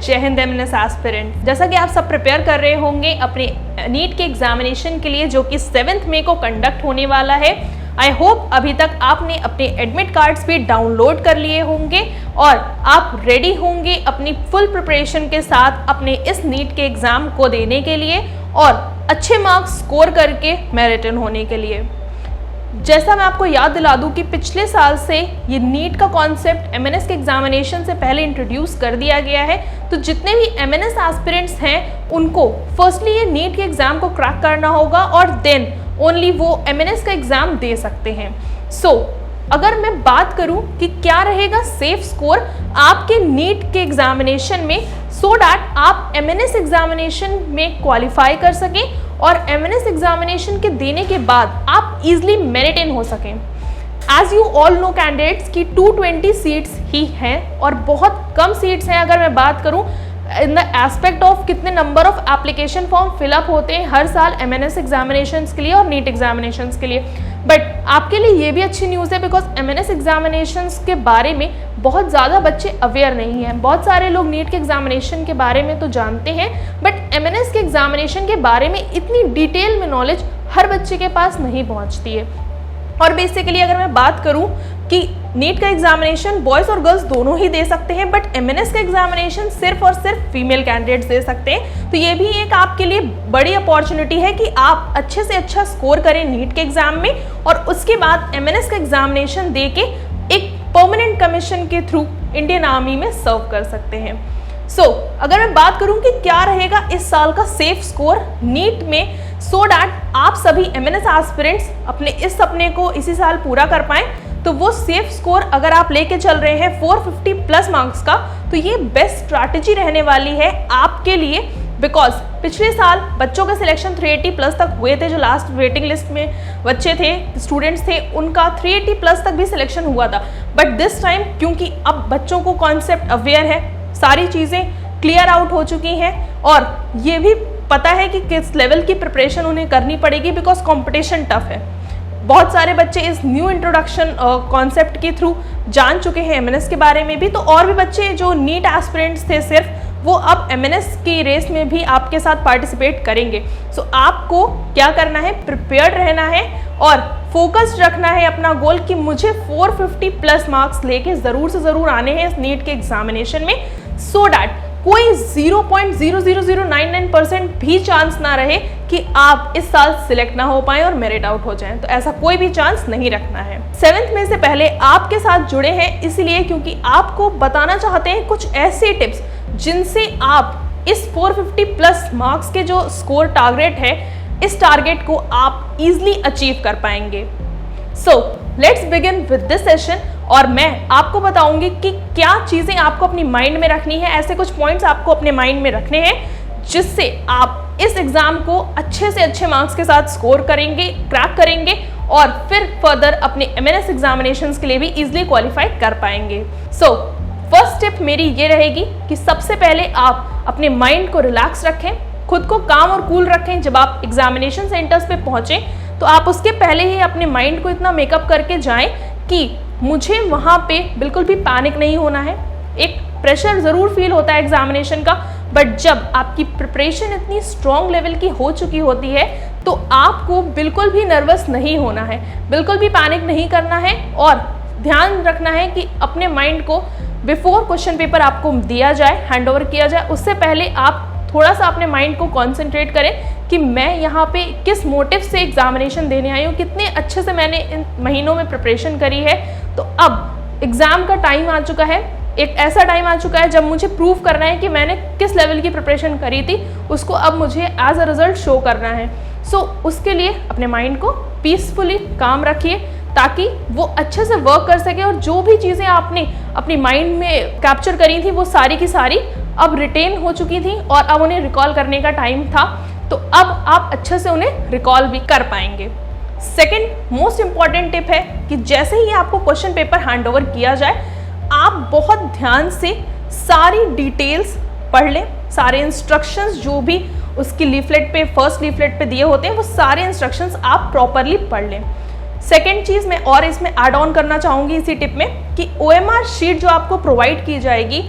जय Hind MNS aspirant. जैसा कि आप सब प्रिपेयर कर रहे होंगे अपने नीट के एग्जामिनेशन के लिए जो कि 7 मई को कंडक्ट होने वाला है। आई होप अभी तक आपने अपने एडमिट कार्ड्स भी डाउनलोड कर लिए होंगे और आप रेडी होंगे अपनी फुल प्रिपरेशन के साथ अपने इस नीट के एग्ज़ाम को देने के लिए और अच्छे मार्क्स स्कोर करके मेरिटन होने के लिए। जैसा मैं आपको याद दिला दूं कि पिछले साल से ये नीट का कॉन्सेप्ट एमएनएस के एग्जामिनेशन से पहले इंट्रोड्यूस कर दिया गया है। तो जितने भी एमएनएस एस्पिरेंट्स हैं उनको फर्स्टली ये नीट के एग्ज़ाम को क्रैक करना होगा और देन ओनली वो एमएनएस का एग्ज़ाम दे सकते हैं। अगर मैं बात करूं कि क्या रहेगा सेफ स्कोर आपके नीट के एग्जामिनेशन में सो डैट आप एमएनएस एग्जामिनेशन में क्वालिफाई कर सकें और एमएनएस एग्जामिनेशन के देने के बाद आप इजीली मेरिट इन हो सकें। As you all know candidates की 220 सीट्स ही हैं और बहुत कम सीट्स हैं अगर मैं बात करूं इन द एस्पेक्ट ऑफ कितने number of application form fill up होते हैं हर साल एमएनएस एग्जामिनेशंस के लिए और नीट एग्जामिनेशंस के लिए। बट आपके लिए ये भी अच्छी न्यूज़ है बिकॉज एमएनएस एग्जामिनेशंस के बारे में बहुत ज़्यादा बच्चे अवेयर नहीं हैं। बहुत सारे लोग नीट के एग्जामिनेशन के बारे में तो जानते हैं बट एमएनएस के एग्जामिनेशन के बारे में इतनी डिटेल में नॉलेज हर बच्चे के पास नहीं पहुँचती है। और बेसिकली अगर मैं बात करूं कि नीट का एग्जामिनेशन बॉयज़ और गर्ल्स दोनों ही दे सकते हैं बट एमएनएस का एग्जामिनेशन सिर्फ और सिर्फ फीमेल कैंडिडेट्स दे सकते हैं। तो ये भी एक आपके लिए बड़ी अपॉर्चुनिटी है कि आप अच्छे से अच्छा स्कोर करें नीट के एग्जाम में और उसके बाद एमएनएस का एग्जामिनेशन दे के एक परमानेंट कमीशन के थ्रू इंडियन आर्मी में सर्व कर सकते हैं। अगर मैं बात करूं कि क्या रहेगा इस साल का सेफ स्कोर नीट में सो डैट आप सभी एमएनएस एस्पिरेंट्स अपने इस सपने को इसी साल पूरा कर पाएं, तो वो सेफ स्कोर अगर आप लेके चल रहे हैं 450 प्लस मार्क्स का तो ये बेस्ट स्ट्रैटेजी रहने वाली है आपके लिए। बिकॉज पिछले साल बच्चों का सिलेक्शन 380 प्लस तक हुए थे, जो लास्ट वेटिंग लिस्ट में बच्चे थे स्टूडेंट्स थे उनका 380 प्लस तक भी सिलेक्शन हुआ था। बट दिस टाइम क्योंकि अब बच्चों को कॉन्सेप्ट अवेयर है, सारी चीज़ें क्लियर आउट हो चुकी हैं और ये भी पता है कि किस लेवल की प्रिपरेशन उन्हें करनी पड़ेगी बिकॉज कंपटीशन टफ है। बहुत सारे बच्चे इस न्यू इंट्रोडक्शन कॉन्सेप्ट के थ्रू जान चुके हैं एमएनएस के बारे में भी, तो और भी बच्चे जो नीट एस्पिरेंट्स थे सिर्फ वो अब एमएनएस की रेस में भी आपके साथ पार्टिसिपेट करेंगे। आपको क्या करना है, प्रिपेयर्ड रहना है और फोकस्ड रखना है अपना गोल कि मुझे 450 प्लस मार्क्स लेके ज़रूर से ज़रूर आने हैं इस नीट के एग्जामिनेशन में सो डैट कोई 0.00099% भी चांस ना रहे कि आप इस साल सिलेक्ट ना हो पाए और मेरिट आउट हो जाएं। तो ऐसा कोई भी चांस नहीं रखना है। 7 मई से पहले आपके साथ जुड़े हैं इसलिए क्योंकि आपको बताना चाहते हैं कुछ ऐसे टिप्स जिनसे आप इस 450 प्लस मार्क्स के जो स्कोर टारगेट है इस टारगेट को आप इजीली अचीव कर पाएंगे। Let's begin with this session और मैं आपको बताऊंगी कि क्या चीज़ें आपको अपनी माइंड में रखनी है। ऐसे कुछ पॉइंट्स आपको अपने माइंड में रखने हैं जिससे आप इस एग्ज़ाम को अच्छे से अच्छे मार्क्स के साथ स्कोर करेंगे, क्रैक करेंगे और फिर फर्दर अपने एमएनएस एग्जामिनेशंस के लिए भी इजीली क्वालिफाई कर पाएंगे। फर्स्ट टिप मेरी ये रहेगी कि सबसे पहले आप अपने माइंड को रिलैक्स रखें, खुद को काम और कूल रखें। जब आप एग्जामिनेशन सेंटर्स पे पहुँचें तो आप उसके पहले ही अपने माइंड को इतना मेकअप करके जाएं कि मुझे वहाँ पे बिल्कुल भी पैनिक नहीं होना है। एक प्रेशर ज़रूर फील होता है एग्जामिनेशन का बट जब आपकी प्रिपरेशन इतनी स्ट्रॉन्ग लेवल की हो चुकी होती है तो आपको बिल्कुल भी नर्वस नहीं होना है, बिल्कुल भी पैनिक नहीं करना है और ध्यान रखना है कि अपने माइंड को बिफोर क्वेश्चन पेपर आपको दिया जाए, हैंड ओवर किया जाए, उससे पहले आप थोड़ा सा अपने माइंड को कॉन्सेंट्रेट करें कि मैं यहाँ पे किस मोटिव से एग्जामिनेशन देने आई हूँ, कितने अच्छे से मैंने इन महीनों में प्रिपरेशन करी है। तो अब एग्ज़ाम का टाइम आ चुका है, एक ऐसा टाइम आ चुका है जब मुझे प्रूव करना है कि मैंने किस लेवल की प्रिपरेशन करी थी, उसको अब मुझे एज अ रिजल्ट शो करना है। उसके लिए अपने माइंड को पीसफुली काम रखिए ताकि वो अच्छे से वर्क कर सके और जो भी चीज़ें आपने अपनी माइंड में कैप्चर करी थी वो सारी की सारी अब रिटेन हो चुकी थी और अब उन्हें रिकॉल करने का टाइम था, तो अब आप अच्छे से उन्हें रिकॉल भी कर पाएंगे। सेकंड मोस्ट इम्पॉर्टेंट टिप है कि जैसे ही आपको क्वेश्चन पेपर हैंड ओवर किया जाए आप बहुत ध्यान से सारी डिटेल्स पढ़ लें, सारे इंस्ट्रक्शंस जो भी उसकी लीफलेट पे फर्स्ट लीफलेट पे दिए होते हैं वो सारे इंस्ट्रक्शंस आप प्रॉपरली पढ़ लें। सेकेंड चीज़ मैं और इसमें ऐड ऑन करना चाहूँगी इसी टिप में कि OMR शीट जो आपको प्रोवाइड की जाएगी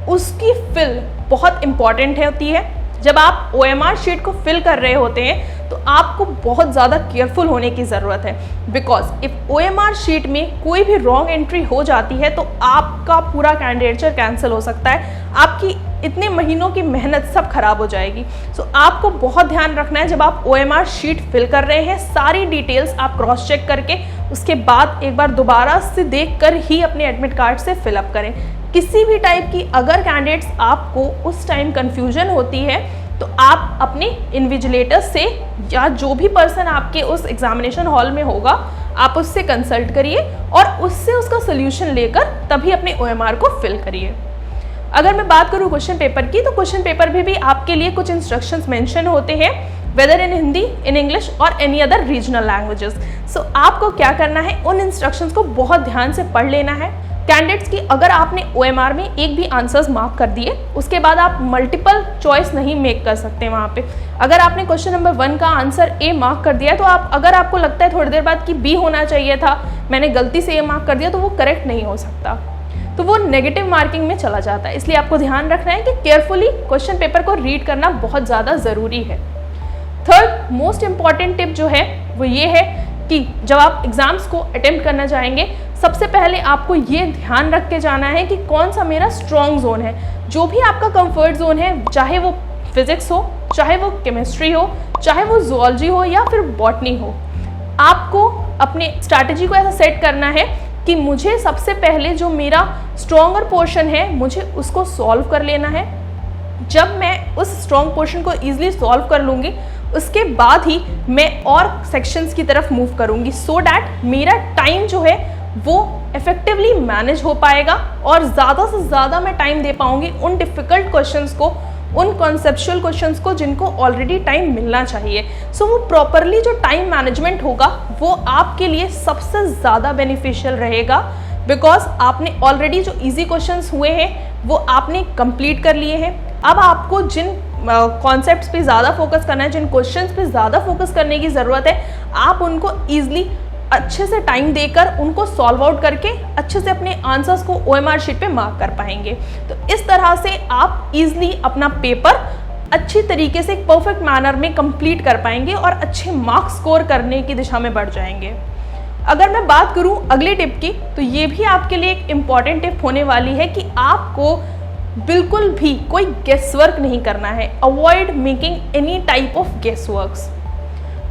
उसकी फिल बहुत इंपॉर्टेंट होती है। जब आप OMR शीट को फिल कर रहे होते हैं तो आपको बहुत ज़्यादा केयरफुल होने की ज़रूरत है, बिकॉज इफ OMR शीट में कोई भी रॉन्ग एंट्री हो जाती है तो आपका पूरा कैंडिडेचर कैंसिल हो सकता है, आपकी इतने महीनों की मेहनत सब खराब हो जाएगी। सो आपको बहुत ध्यान रखना है जब आप OMR शीट फिल कर रहे हैं, सारी डिटेल्स आप क्रॉस चेक करके उसके बाद एक बार दोबारा से देख कर ही अपने एडमिट कार्ड से फिलअप करें। किसी भी टाइप की अगर कैंडिडेट्स आपको उस टाइम कन्फ्यूजन होती है तो आप अपने इन्विजिलेटर से या जो भी पर्सन आपके उस एग्जामिनेशन हॉल में होगा आप उससे कंसल्ट करिए और उससे उसका सोल्यूशन लेकर तभी अपने OMR को फिल करिए। अगर मैं बात करूँ क्वेश्चन पेपर की, तो क्वेश्चन पेपर में भी आपके लिए कुछ इंस्ट्रक्शंस मेंशन होते हैं, whether in Hindi, in English और any other regional languages. So आपको क्या करना है, उन इंस्ट्रक्शंस को बहुत ध्यान से पढ़ लेना है। कैंडिडेट्स की अगर आपने OMR में एक भी आंसर्स मार्क कर दिए, उसके बाद आप मल्टीपल चॉइस नहीं मेक कर सकते वहाँ पे। अगर आपने क्वेश्चन नंबर 1 का आंसर A मार्क कर दिया तो आप, अगर आपको लगता है थोड़ी देर बाद कि B होना चाहिए था, मैंने गलती से A मार्क कर दिया, तो वो करेक्ट नहीं हो सकता, तो वो नेगेटिव मार्किंग में चला जाता है। इसलिए आपको ध्यान रखना है कि केयरफुली क्वेश्चन पेपर को रीड करना बहुत ज़्यादा ज़रूरी है। थर्ड मोस्ट इम्पॉर्टेंट टिप जो है वो ये है कि जब आप एग्जाम्स को अटेम्प्ट करना चाहेंगे, सबसे पहले आपको ये ध्यान रख के जाना है कि कौन सा मेरा स्ट्रॉन्ग जोन है। जो भी आपका कंफर्ट जोन है, चाहे वो फिजिक्स हो, चाहे वो केमिस्ट्री हो, चाहे वो जूलॉजी हो या फिर बॉटनी हो, आपको अपने स्ट्रैटेजी को ऐसा सेट करना है कि मुझे सबसे पहले जो मेरा स्ट्रॉन्गर पोर्शन है मुझे उसको सॉल्व कर लेना है। जब मैं उस स्ट्रॉन्ग पोर्शन को ईजिली सॉल्व कर लूँगी, उसके बाद ही मैं और सेक्शंस की तरफ मूव करूँगी, सो डैट मेरा टाइम जो है वो इफेक्टिवली मैनेज हो पाएगा और ज़्यादा से ज़्यादा मैं टाइम दे पाऊँगी उन डिफ़िकल्ट क्वेश्चंस को, उन कॉन्सेप्चुअल क्वेश्चंस को जिनको ऑलरेडी टाइम मिलना चाहिए। सो वो प्रॉपरली जो टाइम मैनेजमेंट होगा वो आपके लिए सबसे ज़्यादा बेनिफिशियल रहेगा, बिकॉज आपने ऑलरेडी जो इजी क्वेश्चंस हुए हैं वो आपने कंप्लीट कर लिए हैं। अब आपको जिन कॉन्सेप्ट्स पे ज़्यादा फोकस करना है, जिन क्वेश्चंस पे ज़्यादा फोकस करने की ज़रूरत है, आप उनको ईजिली अच्छे से टाइम देकर उनको सॉल्व आउट करके अच्छे से अपने आंसर्स को OMR शीट पे मार्क कर पाएंगे। तो इस तरह से आप इजीली अपना पेपर अच्छी तरीके से एक परफेक्ट मैनर में कंप्लीट कर पाएंगे और अच्छे मार्क्स स्कोर करने की दिशा में बढ़ जाएंगे। अगर मैं बात करूं अगली टिप की, तो ये भी आपके लिए एक इम्पॉर्टेंट टिप होने वाली है कि आपको बिल्कुल भी कोई गेस वर्क नहीं करना है। Avoid making any type of guess works.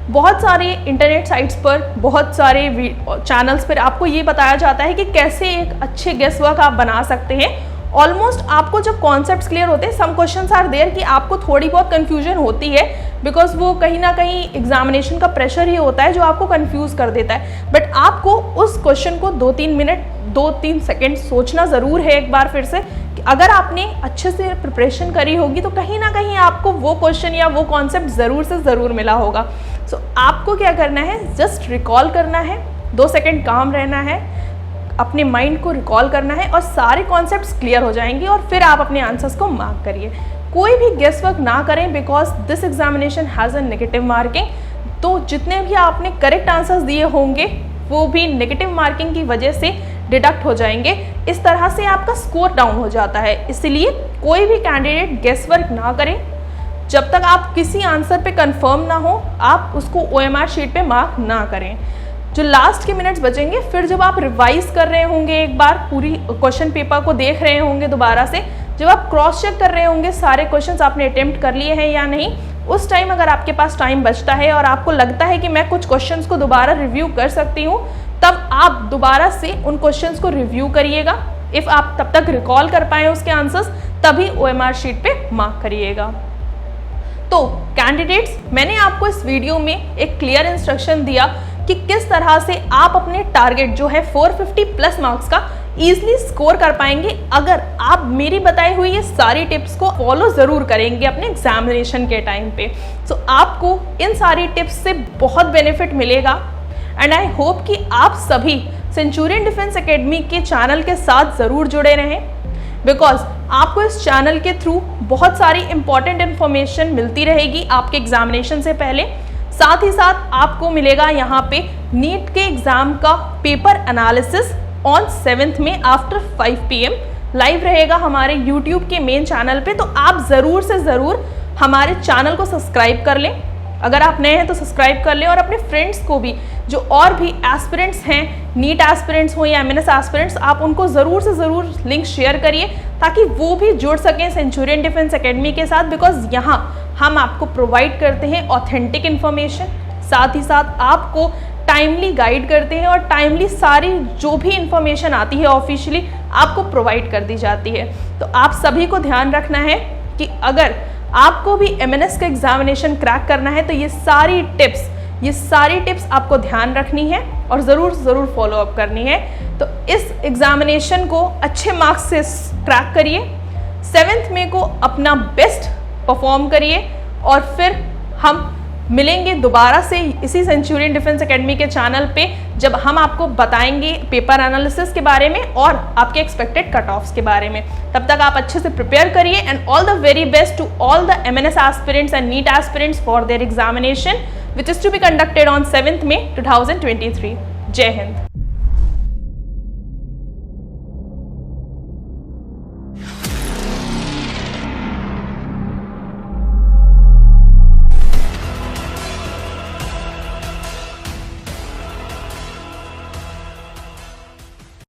बहुत सारे इंटरनेट साइट्स पर, बहुत सारे चैनल्स पर आपको ये बताया जाता है कि कैसे एक अच्छे गेस वर्क आप बना सकते हैं। ऑलमोस्ट आपको जब कॉन्सेप्ट्स क्लियर होते हैं, सम क्वेश्चंस आर देयर कि आपको थोड़ी बहुत कन्फ्यूजन होती है, बिकॉज वो कहीं ना कहीं एग्जामिनेशन का प्रेशर ही होता है जो आपको कन्फ्यूज़ कर देता है। बट आपको उस क्वेश्चन को 2-3 मिनट 2-3 सेकेंड सोचना ज़रूर है एक बार फिर से। अगर आपने अच्छे से प्रिपरेशन करी होगी तो कहीं ना कहीं आपको वो क्वेश्चन या वो कॉन्सेप्ट ज़रूर से ज़रूर मिला होगा। सो आपको क्या करना है, जस्ट रिकॉल करना है, 2 सेकेंड काम रहना है, अपने माइंड को रिकॉल करना है और सारे कॉन्सेप्ट्स क्लियर हो जाएंगे और फिर आप अपने आंसर्स को मार्क करिए। कोई भी गेस वर्क ना करें, because this examination has a negative marking. तो जितने भी आपने करेक्ट आंसर्स दिए होंगे वो भी नेगेटिव मार्किंग की वजह से डिडक्ट हो जाएंगे। इस तरह से आपका स्कोर डाउन हो जाता है। इसलिए कोई भी कैंडिडेट गेस वर्क ना करें। जब तक आप किसी आंसर पे कंफर्म ना हो, आप उसको OMR शीट पे मार्क ना करें। जो लास्ट के मिनट्स बचेंगे, फिर जब आप रिवाइज कर रहे होंगे, एक बार पूरी क्वेश्चन पेपर को देख रहे होंगे दोबारा से, जब आप क्रॉस चेक कर रहे होंगे सारे क्वेश्चंस आपने अटेम्प्ट कर लिए हैं या नहीं, उस टाइम अगर आपके पास टाइम बचता है और आपको लगता है कि मैं कुछ क्वेश्चंस को दोबारा रिव्यू कर सकती हूँ, तब आप दोबारा से उन क्वेश्चंस को रिव्यू करिएगा। इफ़ आप तब तक रिकॉल कर पाएँ उसके आंसर्स, तभी OMR शीट पे मार्क करिएगा। तो कैंडिडेट्स, मैंने आपको इस वीडियो में एक क्लियर इंस्ट्रक्शन दिया कि किस तरह से आप अपने टारगेट जो है 450 प्लस मार्क्स का ईजिली स्कोर कर पाएंगे अगर आप मेरी बताई हुई ये सारी टिप्स को फॉलो ज़रूर करेंगे अपने एग्जामिनेशन के टाइम पे। सो आपको इन सारी टिप्स से बहुत बेनिफिट मिलेगा एंड आई होप कि आप सभी सेंचुरियन डिफेंस एकेडमी के चैनल के साथ ज़रूर जुड़े रहें, बिकॉज आपको इस चैनल के थ्रू बहुत सारी इंपॉर्टेंट इन्फॉर्मेशन मिलती रहेगी आपके एग्जामिनेशन से पहले। साथ ही साथ आपको मिलेगा यहाँ पे नीट के एग्ज़ाम का पेपर एनालिसिस ऑन 7th में आफ्टर 5 PM लाइव रहेगा हमारे YouTube के मेन चैनल पे, तो आप ज़रूर से ज़रूर हमारे चैनल को सब्सक्राइब कर लें। अगर आप नए हैं तो सब्सक्राइब कर लें और अपने फ्रेंड्स को भी, जो और भी एस्पिरेंट्स हैं, नीट एस्पिरेंट्स हो या MNS एस्पिरेंट्स, आप उनको ज़रूर से ज़रूर लिंक शेयर करिए ताकि वो भी जुड़ सकें सेंचुरियन डिफेंस एकेडमी के साथ। बिकॉज यहाँ हम आपको प्रोवाइड करते हैं ऑथेंटिक इन्फॉर्मेशन, साथ ही साथ आपको टाइमली गाइड करते हैं और टाइमली सारी जो भी इंफॉर्मेशन आती है ऑफिशियली आपको प्रोवाइड कर दी जाती है। तो आप सभी को ध्यान रखना है कि अगर आपको भी MNS का एग्जामिनेशन क्रैक करना है तो ये सारी टिप्स आपको ध्यान रखनी है और ज़रूर फॉलो अप करनी है। तो इस एग्जामिनेशन को अच्छे मार्क्स से क्रैक करिए, 7 मई को अपना बेस्ट परफॉर्म करिए और फिर हम मिलेंगे दोबारा से इसी सेंचुरियन डिफेंस एकेडमी के चैनल पे, जब हम आपको बताएंगे पेपर एनालिसिस के बारे में और आपके एक्सपेक्टेड कट ऑफ्स के बारे में। तब तक आप अच्छे से प्रिपेयर करिए and all the very best to all the MNS aspirants and NEET aspirants for their examination which is to be conducted on 7th May 2023। जय हिंद।